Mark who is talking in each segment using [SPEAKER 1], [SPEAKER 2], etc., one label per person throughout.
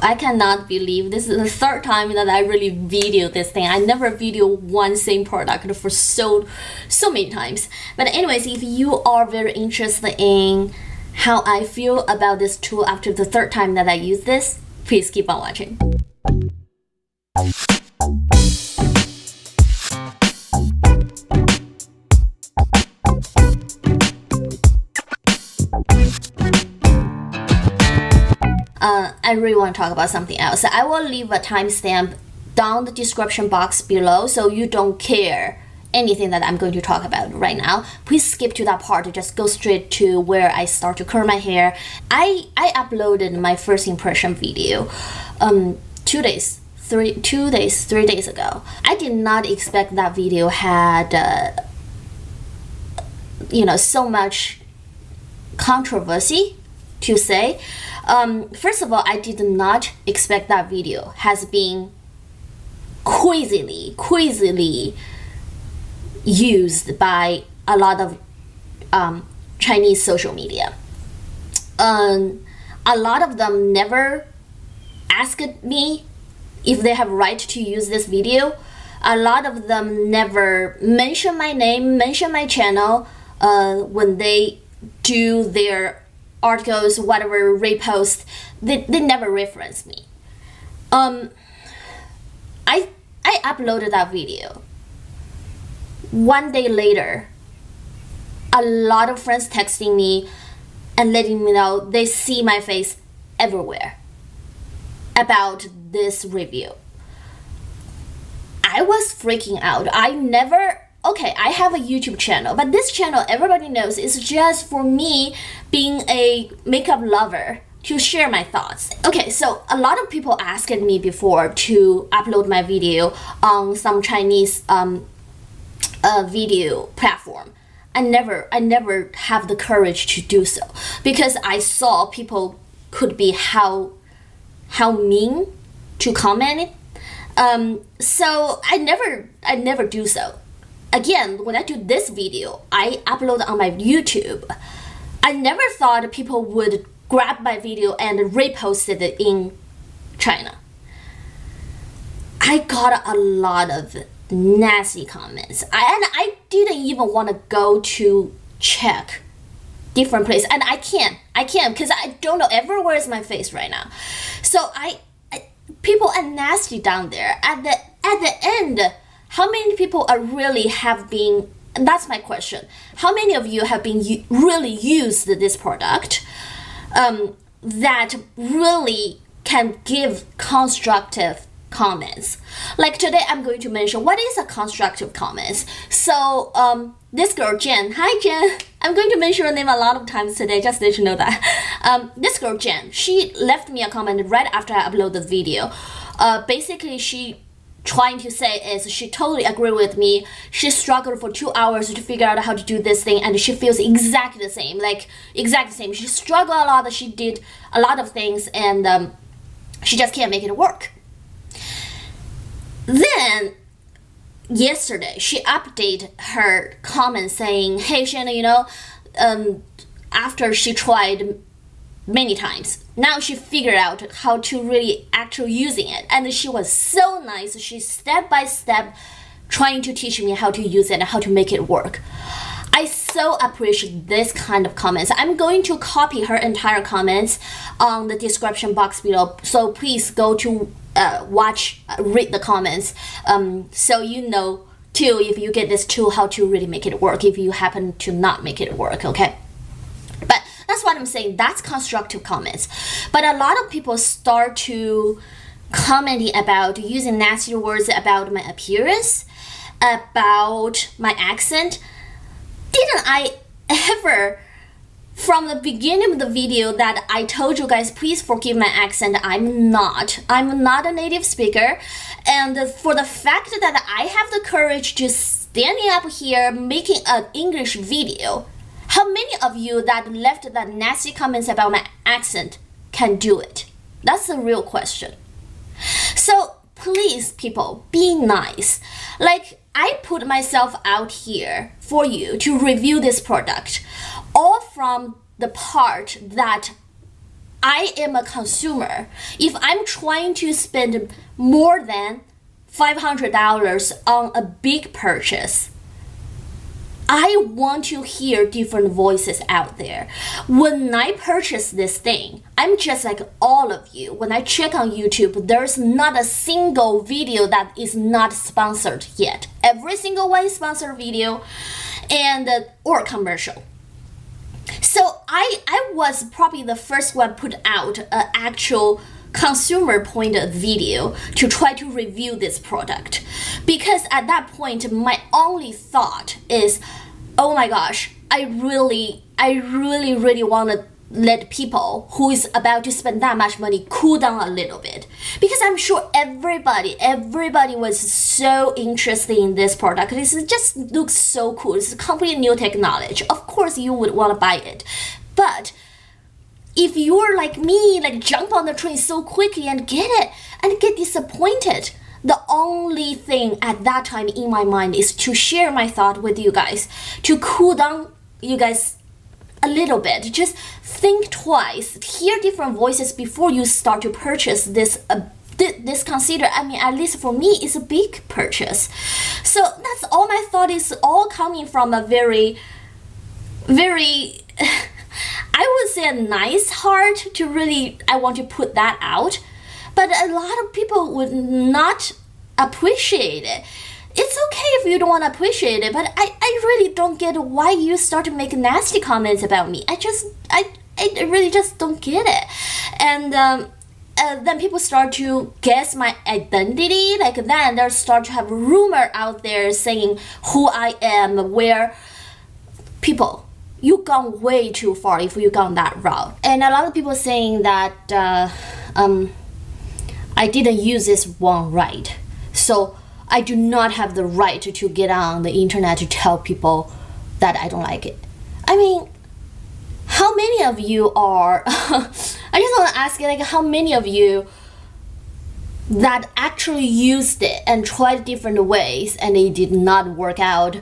[SPEAKER 1] I cannot believe this is the third time that I really video this thing. I never video one same product for so many times. But anyways, if you are very interested in how I feel about this tool after the third time that I use this, please keep on watching. I really want to talk about something else. I will leave a timestamp down the description box below so you don't care anything that I'm going to talk about right now. Please skip to that part, just go straight to where I start to curl my hair. I uploaded my first impression video 3 days ago. I did not expect that video had so much controversy to say. First of all, I did not expect that video has been crazily used by a lot of Chinese social media. A lot of them never asked me if they have right to use this video. A lot of them never mention my name, mention my channel when they do their articles, whatever, repost. They never reference me. I uploaded that video. 1 day later, a lot of friends texting me and letting me know they see my face everywhere about this review. I was freaking out. I have a YouTube channel, but this channel, everybody knows, is just for me being a makeup lover to share my thoughts. Okay, so a lot of people asked me before to upload my video on some Chinese video platform. I never have the courage to do so because I saw people could be how mean to comment it. So I never do so. Again, when I do this video, I upload on my YouTube. I never thought people would grab my video and repost it in China. I got a lot of nasty comments, and I didn't even want to go to check different places, and I can't because I don't know, everywhere is my face right now. So people are nasty down there. At the end, how many people are really have been, that's my question, how many of you have been really used this product that really can give constructive comments? Like today I'm going to mention what is a constructive comments. So this girl Jen, hi Jen, I'm going to mention her name a lot of times today, just to let you know that. This girl Jen, she left me a comment right after I uploaded the video. Basically she trying to say is she totally agree with me. She struggled for 2 hours to figure out how to do this thing, and she feels exactly the same, She struggled a lot, she did a lot of things, and she just can't make it work. Then yesterday she updated her comment saying, hey Shannon, after she tried many times, now she figured out how to really actually using it, and she was so nice. She step by step trying to teach me how to use it and how to make it work. I so appreciate this kind of comments. I'm going to copy her entire comments on the description box below, so please go to read the comments, so you know too, if you get this tool, how to really make it work if you happen to not make it work, okay? But that's what I'm saying, that's constructive comments. But a lot of people start to commenting about using nasty words about my appearance, about my accent. Didn't I ever, from the beginning of the video that I told you guys, please forgive my accent, I'm not a native speaker, and for the fact that I have the courage to standing up here making an English video, how many of you that left that nasty comments about my accent can do it? That's the real question. So please people, be nice. Like, I put myself out here for you to review this product, all from the part that I am a consumer, if I'm trying to spend more than $500 on a big purchase, I want to hear different voices out there. When I purchase this thing, I'm just like all of you. When I check on YouTube, there's not a single video that is not sponsored yet. Every single one is sponsored video and or commercial. So I was probably the first one put out an actual consumer point of video to try to review this product, because at that point my only thought is, oh my gosh, I really want to let people who is about to spend that much money cool down a little bit, because I'm sure everybody was so interested in this product. This just looks so cool. It's a completely new technology. Of course you would want to buy it, but if you're like me, like jump on the train so quickly and get it and get disappointed, the only thing at that time in my mind is to share my thought with you guys, to cool down you guys a little bit. Just think twice, hear different voices before you start to purchase this. This consider, I mean, at least for me, it's a big purchase. So that's all my thought is, all coming from a very I would say a nice heart to really, I want to put that out. But a lot of people would not appreciate it. It's okay if you don't want to appreciate it, but I really don't get why you start to make nasty comments about me. I really just don't get it. And then people start to guess my identity. Like then they start to have rumor out there saying who I am, where people, you've gone way too far if you've gone that route. And a lot of people saying that I didn't use this one right, so I do not have the right to get on the internet to tell people that I don't like it. I mean, how many of you are I just want to ask you, like, how many of you that actually used it and tried different ways and it did not work out,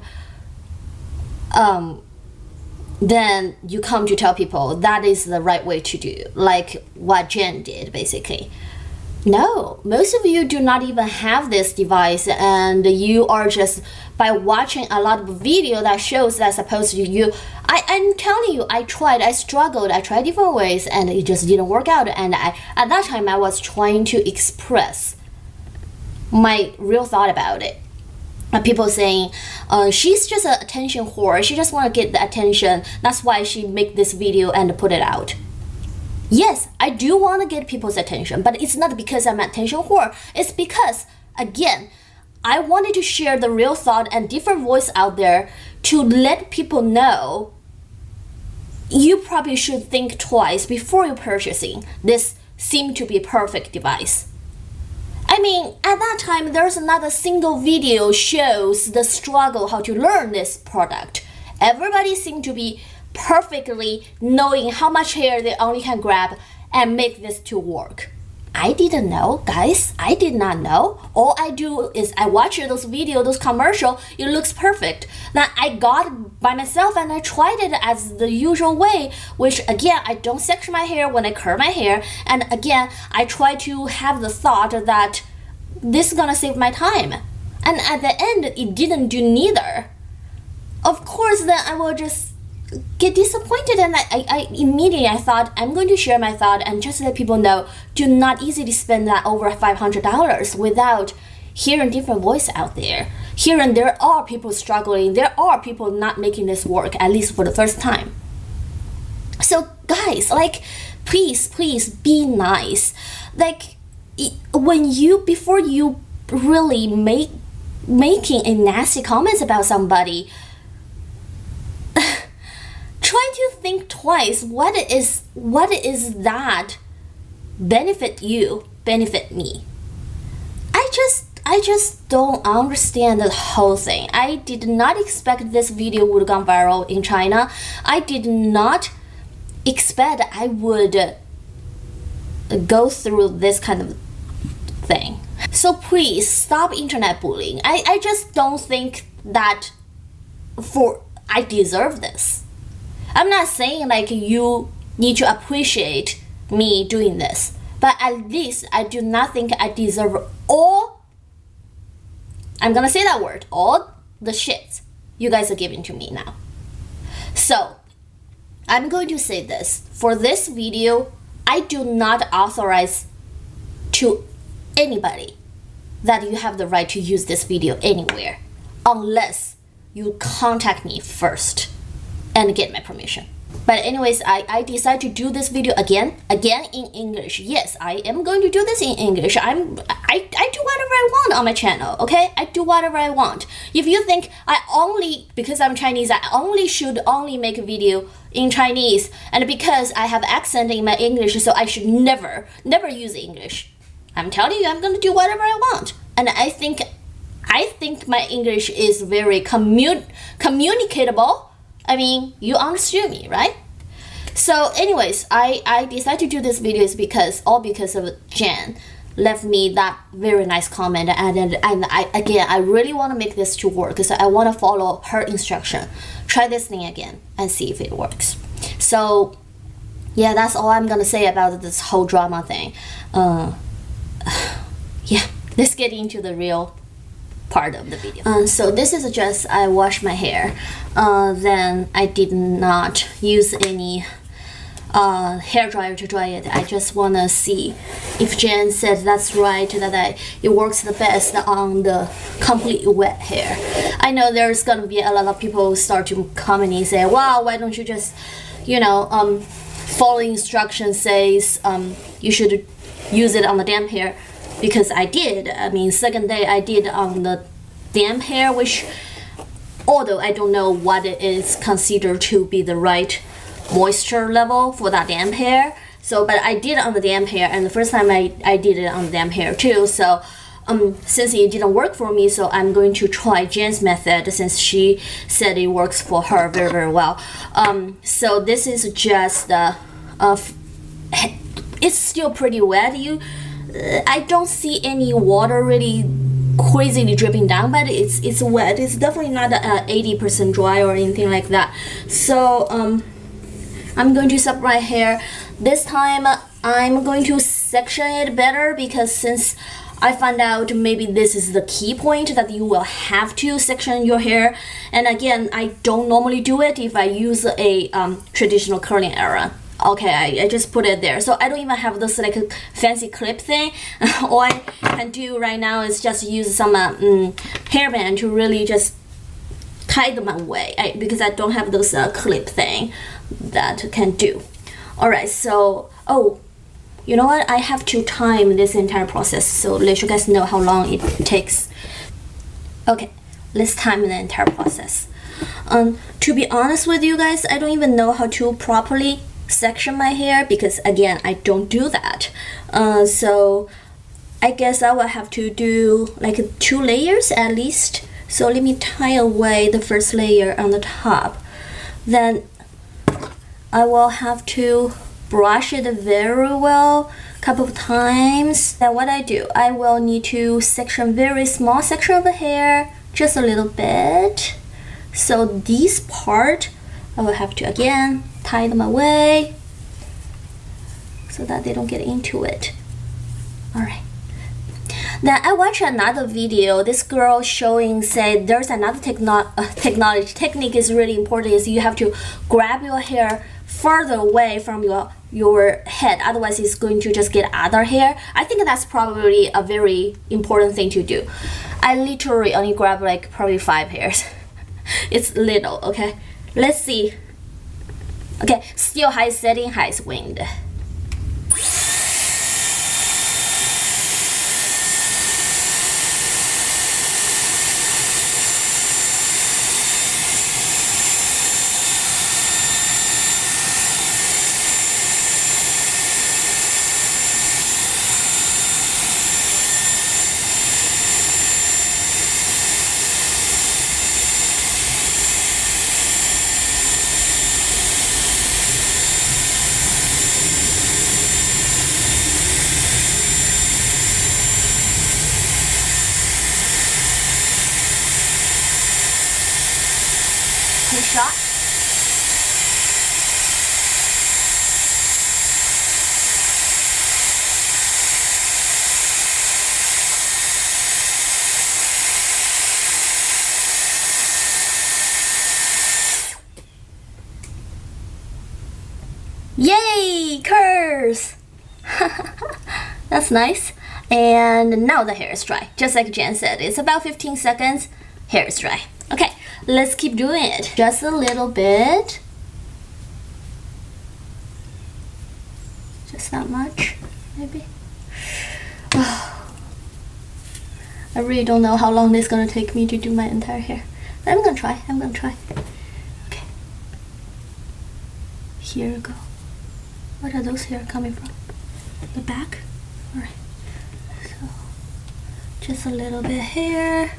[SPEAKER 1] then you come to tell people that is the right way to do, like what Jen did, basically. No, most of you do not even have this device, and you are just, by watching a lot of video that shows that supposed to you, I'm telling you, I struggled, I tried different ways, and it just didn't work out. And at that time I was trying to express my real thought about it. People saying, she's just an attention whore, she just want to get the attention, that's why she make this video and put it out. Yes, I do want to get people's attention, but it's not because I'm an attention whore. It's because, again, I wanted to share the real thought and different voice out there to let people know you probably should think twice before you're purchasing this seem to be a perfect device. I mean, at that time, there's not a single video shows the struggle how to learn this product. Everybody seemed to be perfectly knowing how much hair they only can grab and make this to work. I didn't know, guys. I did not know. All I do is I watch those videos, those commercials, it looks perfect. Then I got it by myself and I tried it as the usual way, which again, I don't section my hair when I curl my hair. And again, I try to have the thought that this is gonna save my time. And at the end, it didn't do neither. Of course, then I will just get disappointed, and I immediately thought I'm going to share my thought and just let people know, do not easily spend that over $500 without hearing different voice out there. Hearing there are people struggling, there are people not making this work, at least for the first time. So guys, like, please be nice. Like, before you really making a nasty comments about somebody, try to think twice. What is that benefit you, benefit me? I just don't understand the whole thing. I did not expect this video would go viral in China. I did not expect I would go through this kind of thing. So please stop internet bullying. I just don't think that I deserve this. I'm not saying like you need to appreciate me doing this. But at least I do not think I deserve all, I'm gonna say that word, all the shit you guys are giving to me now. So I'm going to say this. For this video, I do not authorize to anybody that you have the right to use this video anywhere unless you contact me first and get my permission. But anyways, I decided to do this video again in English. Yes, I am going to do this in English. I do whatever I want on my channel, okay? I do whatever I want. If you think because I'm Chinese, I should only make a video in Chinese, and because I have accent in my English, so I should never use English. I'm telling you, I'm going to do whatever I want. And I think my English is very communicatable. I mean, you understood me, right? So anyways, I decided to do this video is because of Jen left me that very nice comment, and I really want to make this to work, so I want to follow her instruction. Try this thing again and see if it works. So yeah, that's all I'm gonna say about this whole drama thing. Yeah, let's get into the real part of the video. So this is just I washed my hair. Then I did not use any hair dryer to dry it. I just want to see if Jen said that's right, that it works the best on the completely wet hair. I know there's gonna be a lot of people start to comment and say, wow, why don't you just, follow instructions says you should use it on the damp hair. Because I did. I mean, second day I did on the damp hair, which, although I don't know what it is considered to be the right moisture level for that damp hair. So, but I did it on the damp hair, and the first time I did it on the damp hair too. So, since it didn't work for me, so I'm going to try Jen's method since she said it works for her very, very well. So this is just it's still pretty wet. I don't see any water really crazily dripping down, but it's wet. It's definitely not 80% dry or anything like that. So I'm going to separate my hair. This time I'm going to section it better, because since I found out maybe this is the key point that you will have to section your hair. And again, I don't normally do it if I use a traditional curling iron. Okay, I just put it there. So I don't even have this like a fancy clip thing. All I can do right now is just use some hairband to really just tie them away, because I don't have those clip thing that can do. Alright, so, you know what? I have to time this entire process, so let you guys know how long it takes. Okay, let's time the entire process. To be honest with you guys, I don't even know how to properly section my hair, because again, I don't do that. So I guess I will have to do like 2 layers at least. So let me tie away the first layer on the top. Then I will have to brush it very well a couple of times. Then what I do, I will need to section very small section of the hair, just a little bit. So this part I will have to again tie them away so that they don't get into it. Alright. Then I watched another video. This girl showing said there's another technique is really important, is you have to grab your hair further away from your head, otherwise it's going to just get other hair. I think that's probably a very important thing to do. I literally only grab like probably 5 hairs. It's little, okay? Let's see. Okay, still high setting, high wind. Cool shot. Okay, hairs. That's nice. And now the hair is dry. Just like Jen said, it's about 15 seconds. Hair is dry. Okay, let's keep doing it. Just a little bit. Just not much, maybe. I really don't know how long it's gonna take me to do my entire hair. But I'm gonna try. Okay. Here we go. What are those hair coming from? The back? Alright. So, just a little bit here.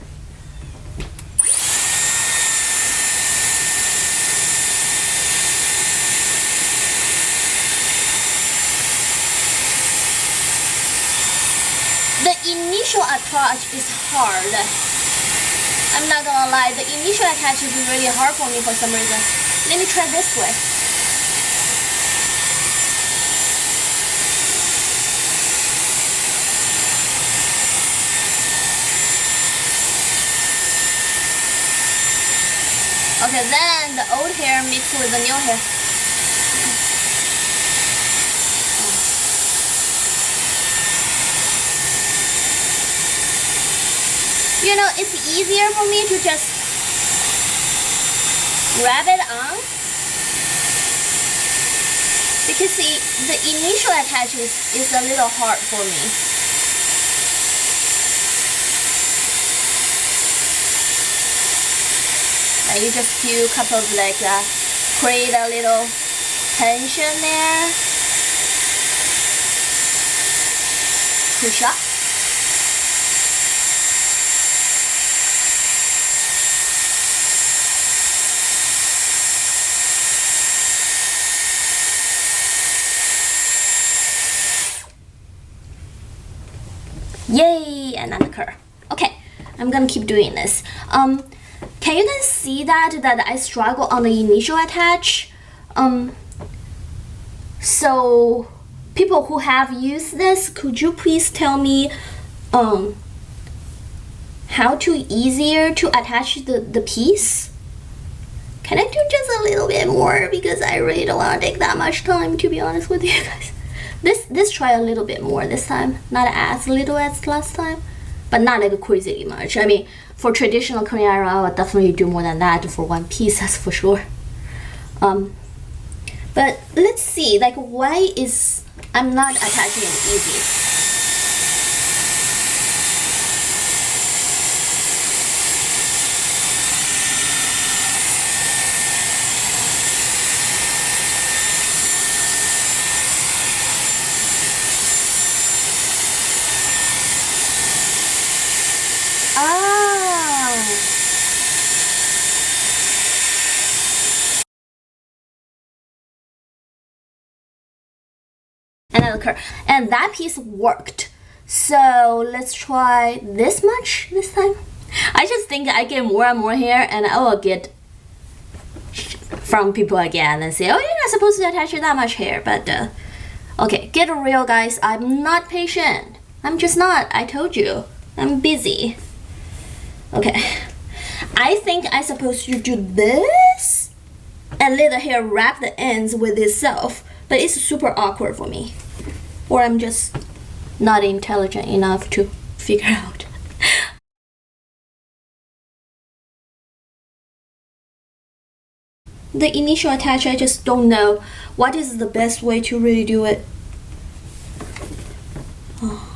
[SPEAKER 1] The initial attach is hard. I'm not gonna lie, the initial attach is really hard for me for some reason. Let me try this way. Okay, then the old hair mixed with the new hair. You know, it's easier for me to just grab it on because the initial attach is a little hard for me. And you just feel a couple of like that, create a little tension there. Push up. Yay, another curl. Okay, I'm gonna keep doing this. Can you guys see that I struggle on the initial attach? So people who have used this, could you please tell me how to easier to attach the piece? Can I do just a little bit more, because I really don't want to take that much time, to be honest with you guys. This try a little bit more this time, not as little as last time, but not like crazy much. I mean, for traditional Korean eyebrow, I would definitely do more than that for one piece, that's for sure. But let's see, like, why is I'm not attaching it easy? Another curl, and that piece worked. So let's try this much this time. I just think I get more and more hair, and I will get from people again and say, oh, you're not supposed to attach that much hair. But okay, get real, guys. I'm not patient. I'm just not. I told you, I'm busy. Okay, I think I'm supposed to do this and let the hair wrap the ends with itself, but it's super awkward for me, or I'm just not intelligent enough to figure out. The initial attach, I just don't know what is the best way to really do it. Oh.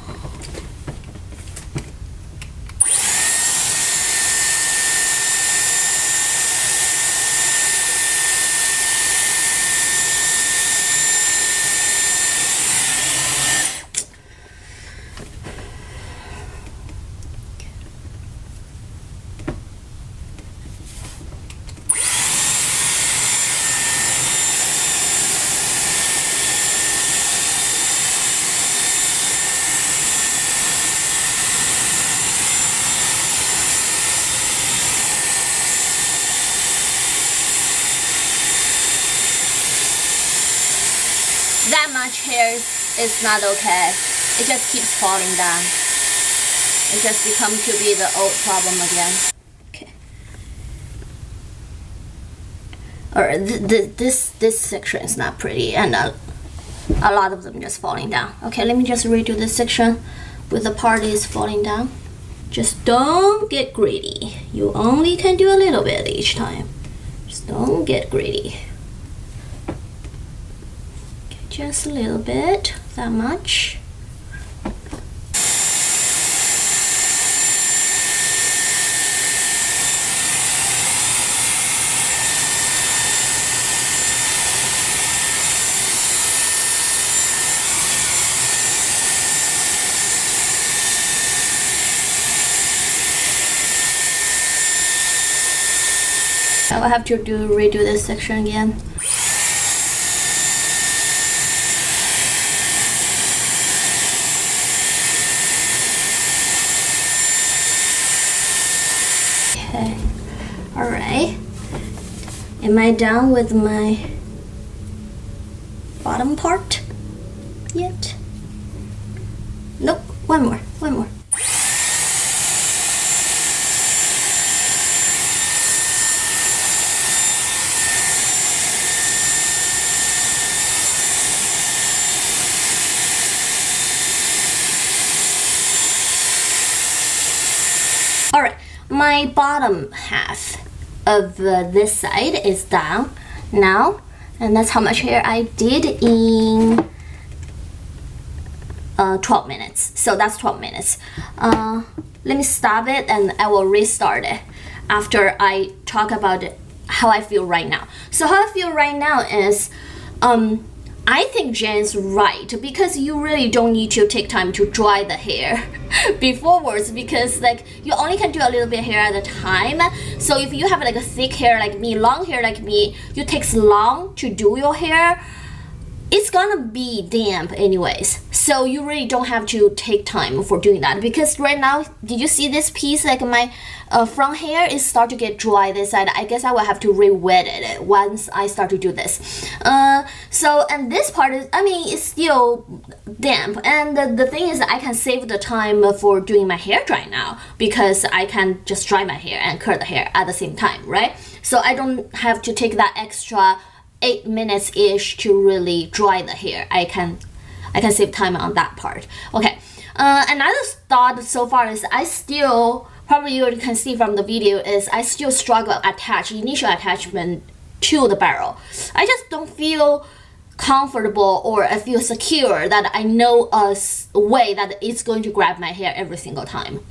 [SPEAKER 1] That much hair is not okay. It just keeps falling down. It just becomes to be the old problem again. Okay. Or this section is not pretty, and a lot of them just falling down. Okay, let me just redo this section with the part is falling down. Just don't get greedy. You only can do a little bit each time. Just don't get greedy. Okay, just a little bit, that much. I will have to redo this section again. Okay, all right. Am I done with my bottom part yet? Nope, one more. Alright, my bottom half of this side is down now, and that's how much hair I did in 12 minutes. So that's 12 minutes. Let me stop it and I will restart it after I talk about how I feel right now. So how I feel right now is I think Jen's right, because you really don't need to take time to dry the hair beforwards, because like you only can do a little bit hair at a time. So if you have like a thick hair like me, long hair like me, it takes long to do your hair, it's gonna be damp anyways. So you really don't have to take time for doing that, because right now, did you see this piece, like my front hair is start to get dry this side. I guess I will have to re-wet it once I start to do this. So, and this part is, I mean, it's still damp, and the thing is I can save the time for doing my hair dry now, because I can just dry my hair and curl the hair at the same time, right? So I don't have to take that extra 8 minutes ish to really dry the hair. I can save time on that part. Okay, another thought so far is I still, probably you can see from the video, is I still struggle initial attachment to the barrel. I just don't feel comfortable, or I feel secure that I know a way that it's going to grab my hair every single time.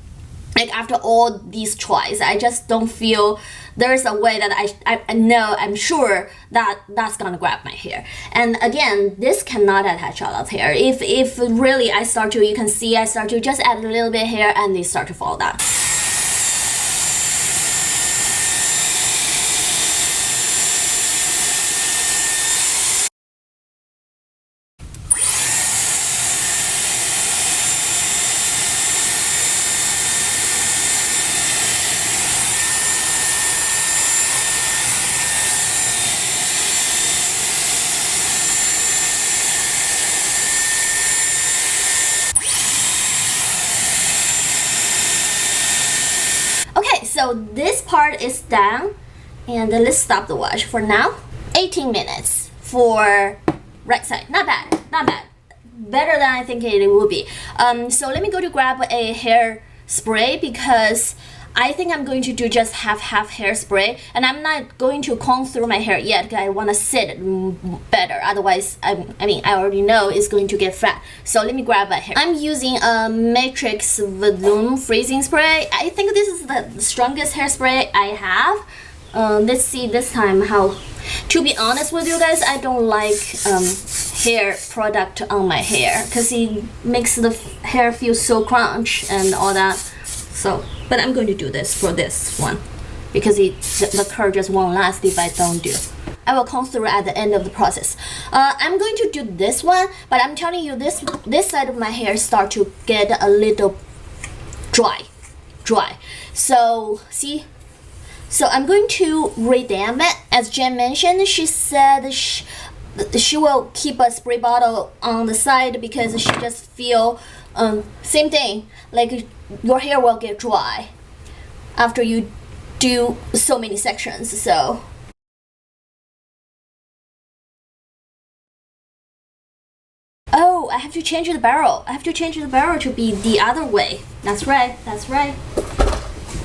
[SPEAKER 1] Like after all these tries, I just don't feel there's a way that I know, I'm sure that that's gonna grab my hair. And again, this cannot attach a lot of hair. If really I start to, you can see I start to just add a little bit hair and they start to fall down. So this part is done, and let's stop the watch for now. 18 minutes for right side. Not bad, not bad. Better than I think it will be. So let me go to grab a hair spray, because I think I'm going to do just half hairspray, and I'm not going to comb through my hair yet because I want to sit better. Otherwise, I mean, I already know it's going to get flat. So let me grab a hair. I'm using a Matrix Volume Freezing Spray. I think this is the strongest hairspray I have. Let's see this time how. To be honest with you guys, I don't like hair product on my hair because it makes the hair feel so crunch and all that. So, but I'm going to do this for this one because the curl just won't last if I don't do. I will comb through at the end of the process. I'm going to do this one, but I'm telling you, this side of my hair start to get a little dry. So see. So I'm going to redamp it. As Jen mentioned, she said she will keep a spray bottle on the side because she just feel same thing, like your hair will get dry after you do so many sections. So have to change the barrel. I have to change the barrel to be the other way. That's right, that's right.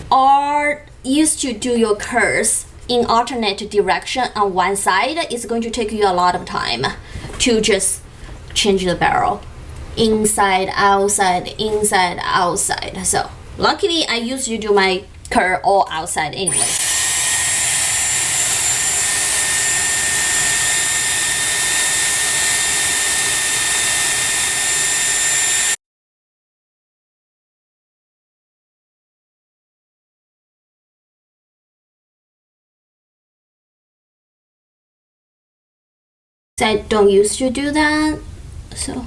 [SPEAKER 1] Or used to do your curves in alternate direction on one side. It's going to take you a lot of time to just change the barrel. Inside, outside, inside, outside. So luckily I used to do my curve all outside anyway. I don't used to do that, so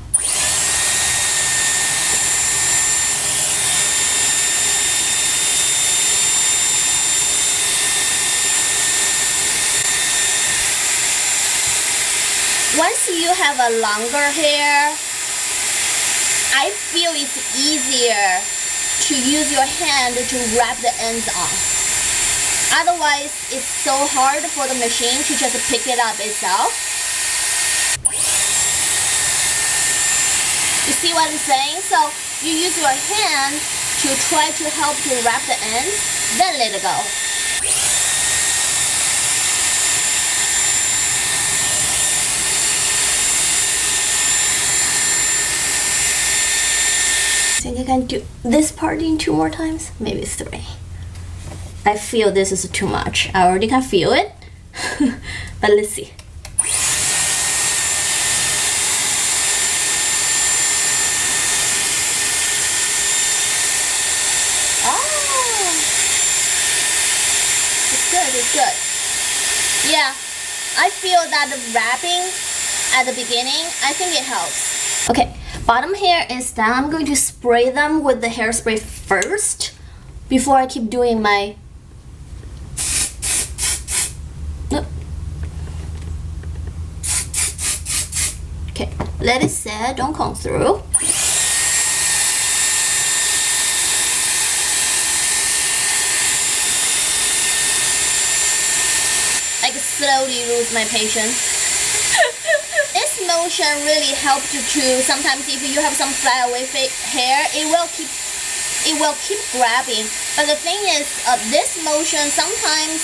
[SPEAKER 1] once you have a longer hair, I feel it's easier to use your hand to wrap the ends on. Otherwise, it's so hard for the machine to just pick it up itself. You see what I'm saying? So you use your hand to try to help to wrap the ends, then let it go. Think I can do this part in 2 more times? Maybe 3. I feel this is too much. I already can feel it. But let's see. It's good. Yeah, I feel that the wrapping at the beginning, I think it helps. Okay, bottom hair is done. I'm going to spray them with the hairspray first before I keep doing my... Okay, let it set, don't come through. Slowly lose my patience. This motion really helps you to sometimes if you have some flat away hair, it will keep grabbing. But the thing is, this motion sometimes,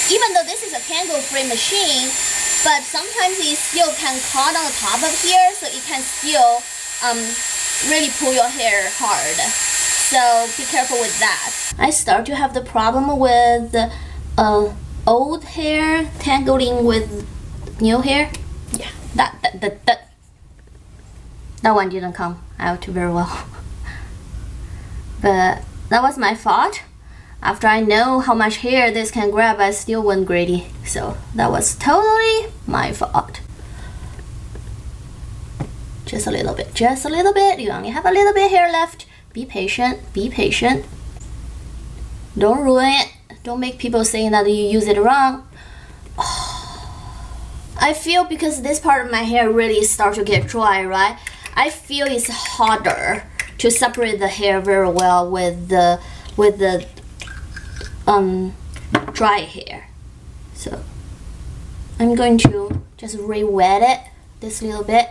[SPEAKER 1] even though this is a tangle-free machine, but sometimes it still can caught on the top of here, so it can still really pull your hair hard. So be careful with that. I start to have the problem with old hair tangling with new hair. Yeah, that one didn't come out very well. But that was my fault. After I know how much hair this can grab, I still went greedy. So that was totally my fault. Just a little bit, just a little bit. You only have a little bit hair left. Be patient, be patient. Don't ruin it. Don't make people saying that you use it wrong. I feel because this part of my hair really starts to get dry, right? I feel it's harder to separate the hair very well with the dry hair. So I'm going to just re-wet it this little bit.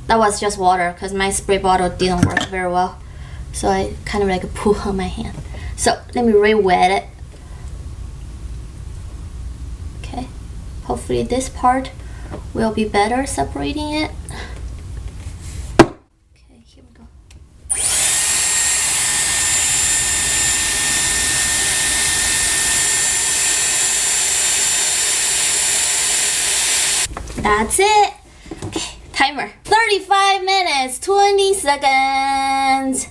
[SPEAKER 1] That was just water because my spray bottle didn't work very well. So I kind of like poo on my hand. So let me re-wet it. Okay, hopefully this part will be better separating it. Okay, here we go. That's it. Okay, timer. 35 minutes, 20 seconds.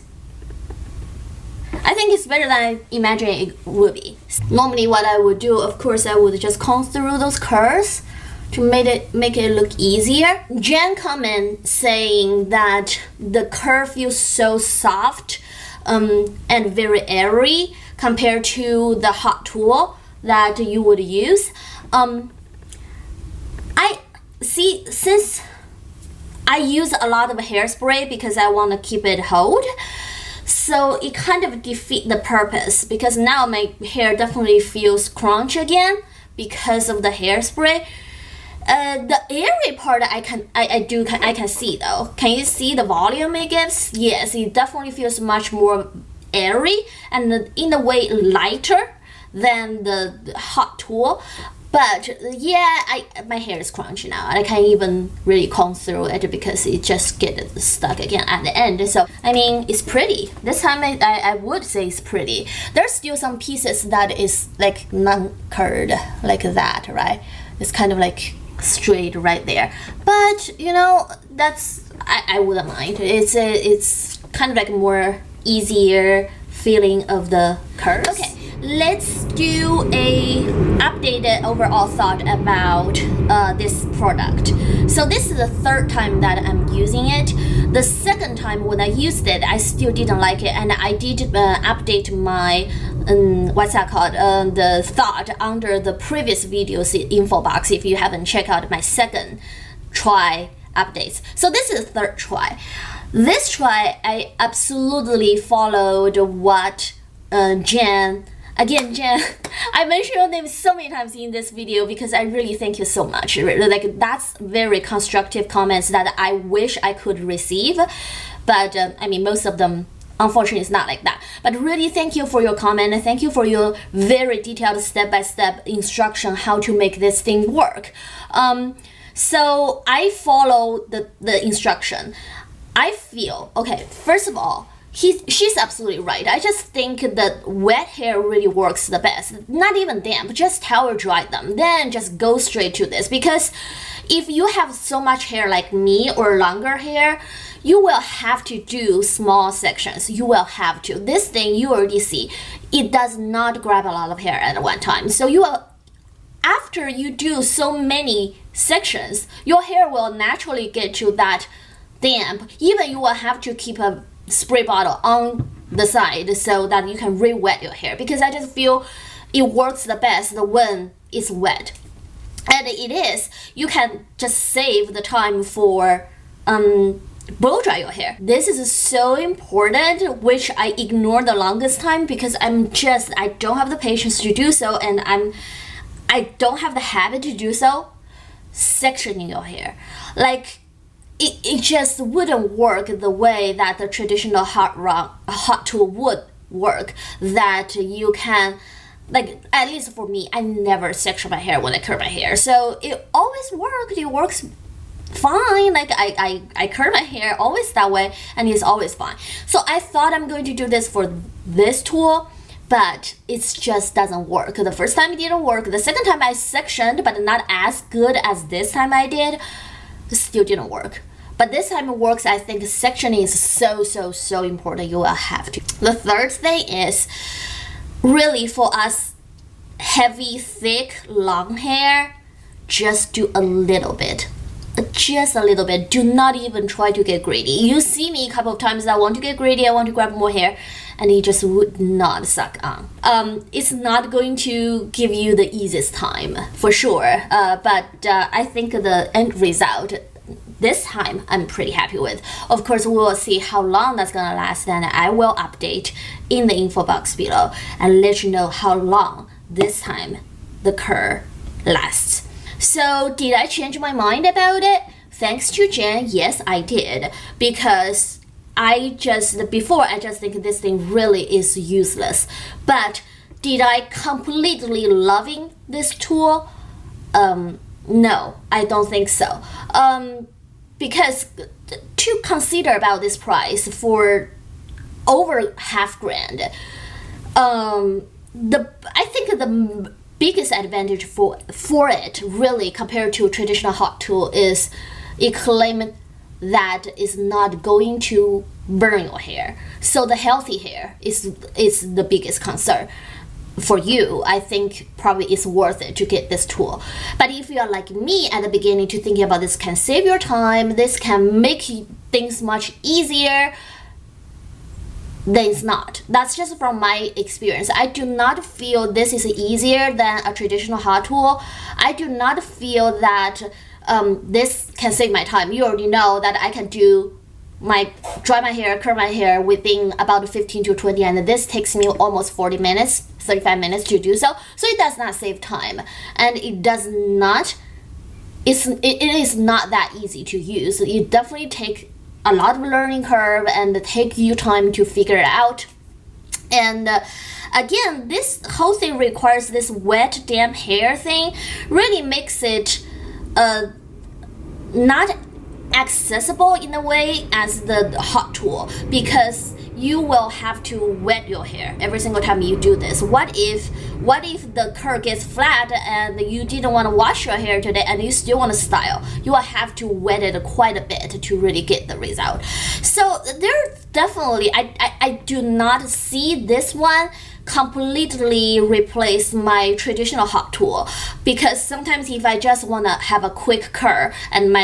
[SPEAKER 1] I think it's better than I imagined it would be. Normally what I would do, of course, I would just comb through those curls to make it look easier. Jen comment saying that the curl feels so soft and very airy compared to the hot tool that you would use. I see, since I use a lot of hairspray because I want to keep it hold, so it kind of defeats the purpose because now my hair definitely feels crunch again because of the hairspray. The airy part I can see though. Can you see the volume it gives? Yes, it definitely feels much more airy and in a way lighter than the hot tool. But yeah, my hair is crunchy now. I can't even really comb through it because it just gets stuck again at the end. So I mean, it's pretty. This time I would say it's pretty. There's still some pieces that is like non-curled like that, right? It's kind of like straight right there. But you know, that's I wouldn't mind. It's kind of like more easier feeling of the curves. Okay. Let's do a updated overall thought about this product. So this is the third time that I'm using it. The second time when I used it, I still didn't like it, and I did update my what's that called? The thought under the previous videos info box. If you haven't checked out my second try updates, so this is the third try. This try, I absolutely followed what Jen. Again, Jen, I mentioned your name so many times in this video because I really thank you so much. Like, that's very constructive comments that I wish I could receive. But I mean, most of them, unfortunately, is not like that. But really, thank you for your comment and thank you for your very detailed step-by-step instruction how to make this thing work. So I follow the instruction. I feel, okay, first of all, she's absolutely right. I just think that wet hair really works the best. Not even damp, just towel dry them. Then just go straight to this. Because if you have so much hair like me or longer hair, you will have to do small sections. You will have to. This thing you already see, it does not grab a lot of hair at one time. So you will, after you do so many sections, your hair will naturally get to that damp. Even you will have to keep a spray bottle on the side so that you can re-wet your hair, because I just feel it works the best when it's wet. And it is, you can just save the time for blow dry your hair. This is so important, which I ignored the longest time because I don't have the patience to do so, and I don't have the habit to do so. Sectioning your hair, like, it just wouldn't work the way that the traditional hot tool would work, that you can, like, at least for me, I never section my hair when I curl my hair. So it always worked. It works fine. Like, I curl my hair always that way and it's always fine. So I thought I'm going to do this for this tool, but it just doesn't work. The first time it didn't work. The second time I sectioned, but not as good as this time I did, still didn't work. But this time it works. I think sectioning is so important. You will have to. The third thing is really for us heavy, thick, long hair, just do a little bit. Just a little bit. Do not even try to get greedy. You see me a couple of times, I want to get greedy, I want to grab more hair, and it just would not suck on. It's not going to give you the easiest time, for sure. But I think the end result this time I'm pretty happy with. Of course, we will see how long that's gonna last, and I will update in the info box below and let you know how long this time the curl lasts. So did I change my mind about it? Thanks to Jen, yes I did, because before I just think this thing really is useless. But did I completely loving this tool? No, I don't think so. Because to consider about this price for over $5,000, I think the biggest advantage for it really compared to traditional hot tool is it claims that is not going to burn your hair. So the healthy hair is the biggest concern. For you, I think probably it's worth it to get this tool. But if you are like me at the beginning to thinking about this can save your time, this can make things much easier, then it's not. That's just from my experience. I do not feel this is easier than a traditional hot tool. I do not feel that this can save my time. You already know that I can do dry my hair, curl my hair within about 15 to 20, and this takes me almost 40 minutes, 35 minutes to do so. So it does not save time, and it does not it is not that easy to use. You definitely take a lot of learning curve and take you time to figure it out. And again, this whole thing requires this wet damp hair thing, really makes it not accessible in a way as the hot tool, because you will have to wet your hair every single time you do this. What if the curl gets flat and you didn't want to wash your hair today and you still want to style? You will have to wet it quite a bit to really get the result. So there definitely, I do not see this one completely replace my traditional hot tool, because sometimes if I just want to have a quick curl and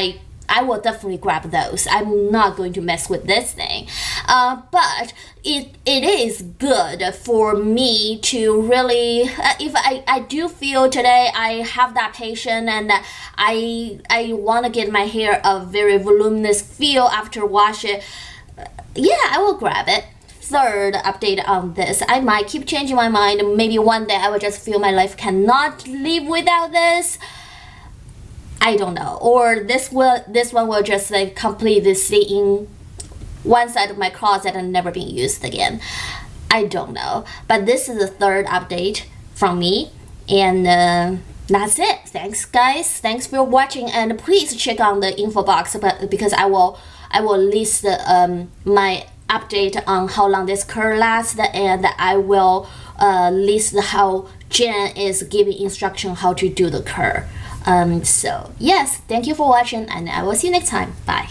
[SPEAKER 1] I will definitely grab those. I'm not going to mess with this thing. But it is good for me to really, if I do feel today I have that patience and I want to get my hair a very voluminous feel after wash it, yeah, I will grab it. Third update on this, I might keep changing my mind. Maybe one day I will just feel my life cannot live without this. I don't know. Or this one will just like completely stay in one side of my closet and never be used again. I don't know. But this is the third update from me, and that's it. Thanks guys. Thanks for watching, and please check on the info box, because I will list my update on how long this curl lasts, and I will list how Jen is giving instruction how to do the curl. So yes, thank you for watching, and I will see you next time. Bye.